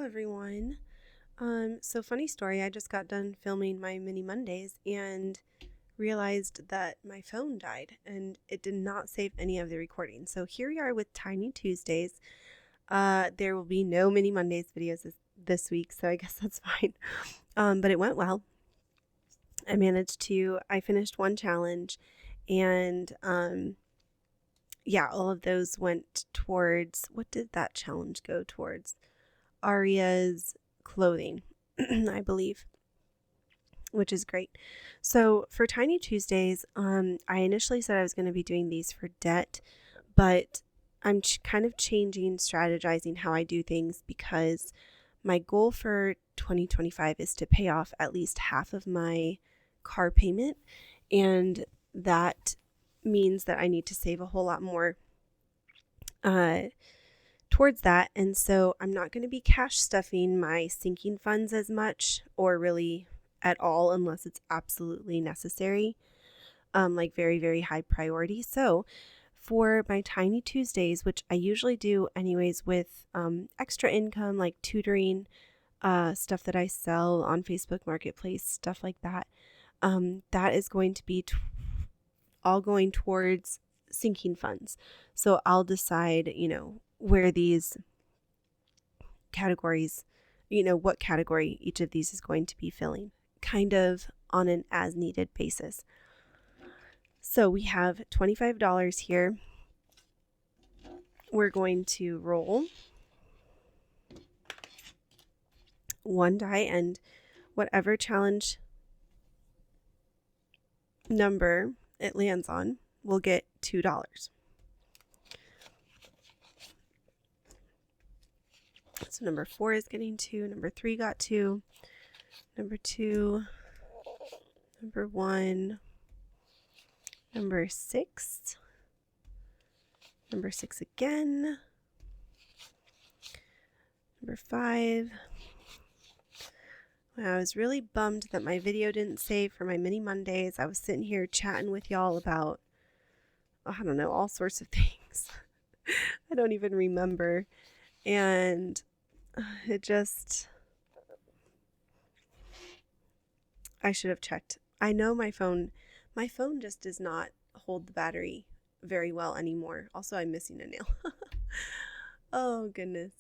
everyone. So funny story, I just got done filming my mini Mondays and realized that my phone died and it did not save any of the recordings. So here we are with Tiny Tuesdays. There will be no mini Mondays videos this week, so I guess that's fine. But it went well. I finished one challenge and all of those went towards, what did that challenge go towards? Aria's clothing, I believe, which is great. So for Tiny Tuesdays, I initially said I was going to be doing these for debt, but I'm kind of strategizing how I do things because my goal for 2025 is to pay off at least half of my car payment, and that means that I need to save a whole lot more towards that. And so I'm not going to be cash stuffing my sinking funds as much, or really at all, unless it's absolutely necessary, like very, very high priority. So for my Tiny Tuesdays, which I usually do anyways with extra income, like tutoring, stuff that I sell on Facebook Marketplace, stuff like that, that is going to be all going towards sinking funds. So I'll decide, where these categories, what category each of these is going to be filling, kind of on an as needed basis. So we have $25 here. We're going to roll one die, and whatever challenge number it lands on will get $2. So number 4 is getting 2, number 3 got 2, number 2, number 1, number 6, number 6 again, number 5. I was really bummed that my video didn't save for my mini Mondays. I was sitting here chatting with y'all about, all sorts of things. I don't even remember. And I should have checked. I know my phone just does not hold the battery very well anymore. Also, I'm missing a nail. Oh, goodness.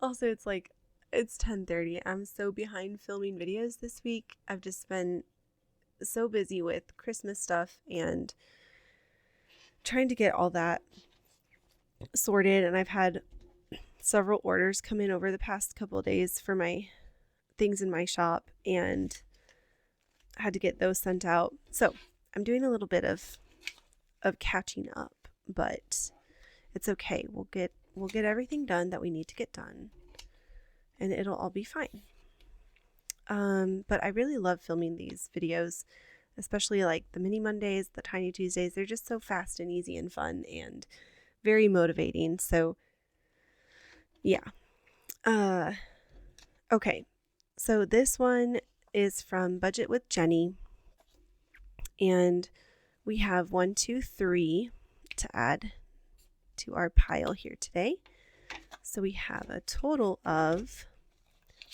Also, it's 10:30. I'm so behind filming videos this week. I've just been so busy with Christmas stuff and trying to get all that sorted, and I've had several orders come in over the past couple of days for my things in my shop, and I had to get those sent out. So I'm doing a little bit of catching up, but it's okay. We'll get everything done that we need to get done, and it'll all be fine. But I really love filming these videos, especially like the mini Mondays, the Tiny Tuesdays. They're just so fast and easy and fun and very motivating. So yeah. Okay. So this one is from Budget with Jenny, and we have 1, 2, 3 to add to our pile here today. So we have a total of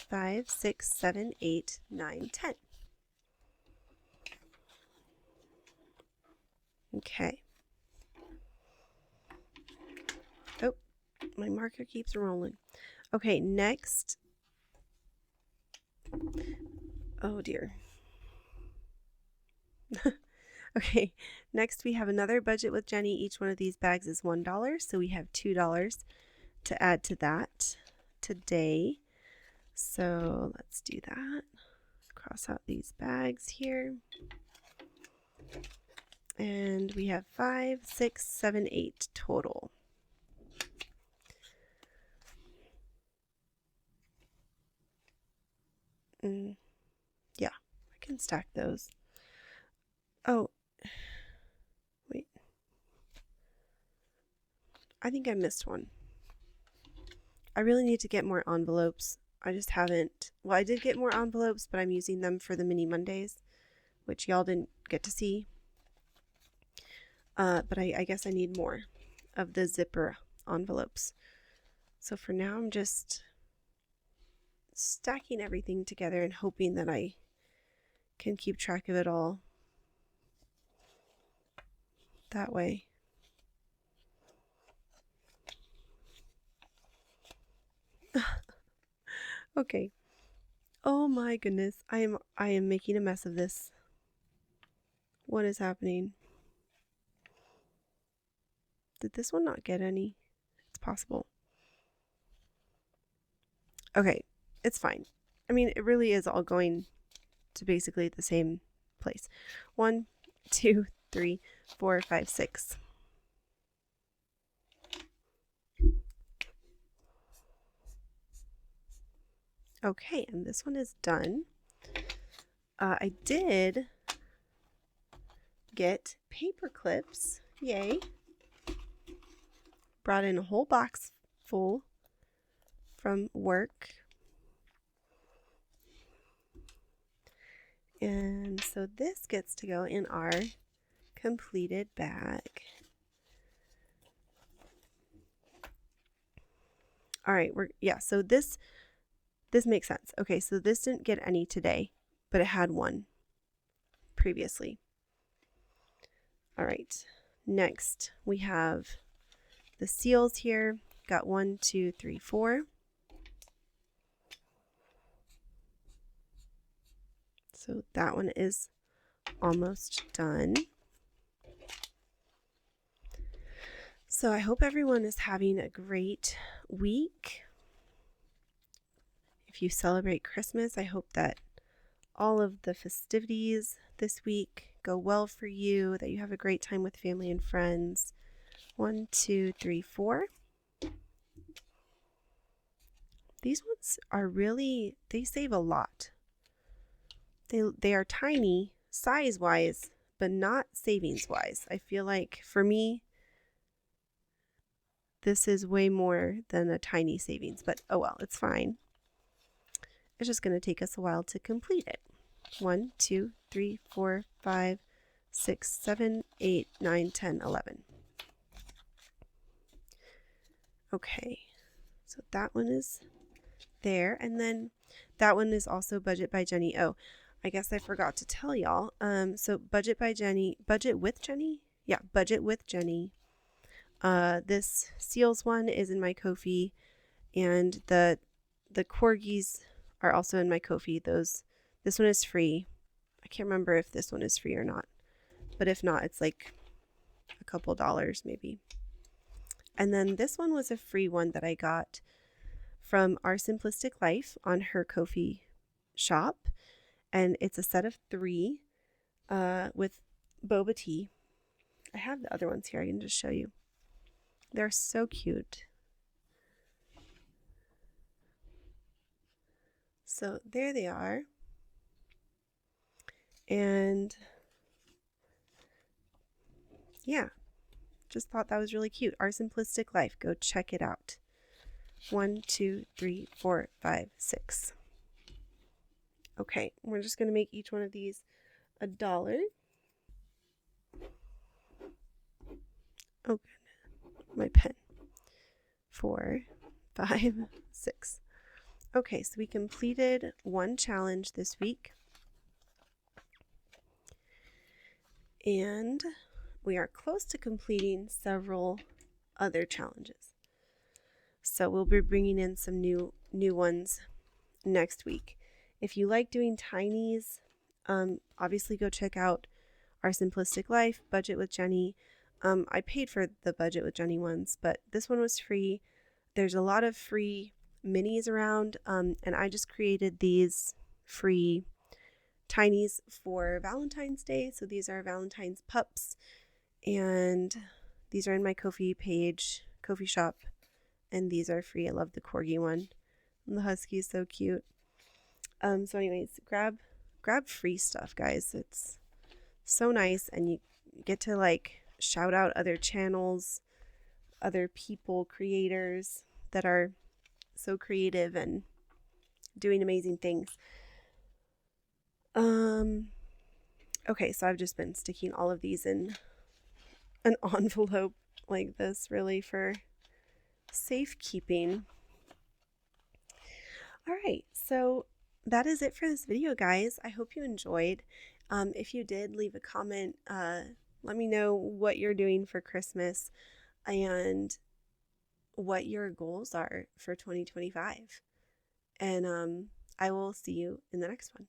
5, 6, 7, 8, 9, 10. Okay. Oh, my marker keeps rolling. Okay, next. Oh dear. Okay, next we have another Budget with Jenny. Each one of these bags is $1, so we have $2 to add to that today. So let's do that. Cross out these bags here. And we have 5, 6, 7, 8 total. Yeah, I can stack those. Oh, wait. I think I missed one. I really need to get more envelopes. I just haven't. Well, I did get more envelopes, but I'm using them for the mini Mondays, which y'all didn't get to see. But I guess I need more of the zipper envelopes. So for now, I'm just stacking everything together and hoping that I can keep track of it all that way. Okay. Oh my goodness. I am making a mess of this. What is happening? Did this one not get any? It's possible. Okay, it's fine. I mean, it really is all going to basically the same place. 1, 2, 3, 4, 5, 6. Okay, and this one is done. I did get paper clips. Yay. Brought in a whole box full from work. And so this gets to go in our completed bag. All right, so this makes sense. Okay, so this didn't get any today, but it had one previously. All right, next we have the seals here. Got 1, 2, 3, 4. So that one is almost done. So I hope everyone is having a great week. If you celebrate Christmas, I hope that all of the festivities this week go well for you, that you have a great time with family and friends. 1, 2, 3, 4. These ones are really, they save a lot. They are tiny size-wise, but not savings-wise. I feel like for me, this is way more than a tiny savings, but oh well, it's fine. It's just going to take us a while to complete it. 1, 2, 3, 4, 5, 6, 7, 8, 9, 10, 11. Okay, so that one is there, and then that one is also Budget by Jenny. Oh, I guess I forgot to tell y'all. So Budget with Jenny. Yeah, Budget with Jenny. This Seals one is in my Ko-fi, and the corgis are also in my Ko-fi. This one is free. I can't remember if this one is free or not, but if not, it's like a couple dollars maybe. And then this one was a free one that I got from Our Simplistic Life on her Ko-fi shop, and it's a set of 3 with boba tea. I have the other ones here. I can just show you. They're so cute. So there they are. And yeah, just thought that was really cute. Our Simplistic Life. Go check it out. 1, 2, 3, 4, 5, 6. Okay, we're just going to make each one of these $1. Oh, my pen. 4, 5, 6. Okay, so we completed one challenge this week. And we are close to completing several other challenges. So we'll be bringing in some new ones next week. If you like doing tinies, obviously go check out Our Simplistic Life, Budget with Jenny. I paid for the Budget with Jenny ones, but this one was free. There's a lot of free minis around, and I just created these free tinies for Valentine's Day. So these are Valentine's pups, and these are in my Ko-fi page, Ko-fi shop, and these are free. I love the corgi one. And the husky is so cute. So anyways, grab free stuff, guys. It's so nice, and you get to like shout out other channels, other people, creators that are so creative and doing amazing things. Okay, so I've just been sticking all of these in an envelope like this really for safekeeping. All right, so that is it for this video, guys. I hope you enjoyed. If you did, leave a comment. Let me know what you're doing for Christmas and what your goals are for 2025. And I will see you in the next one.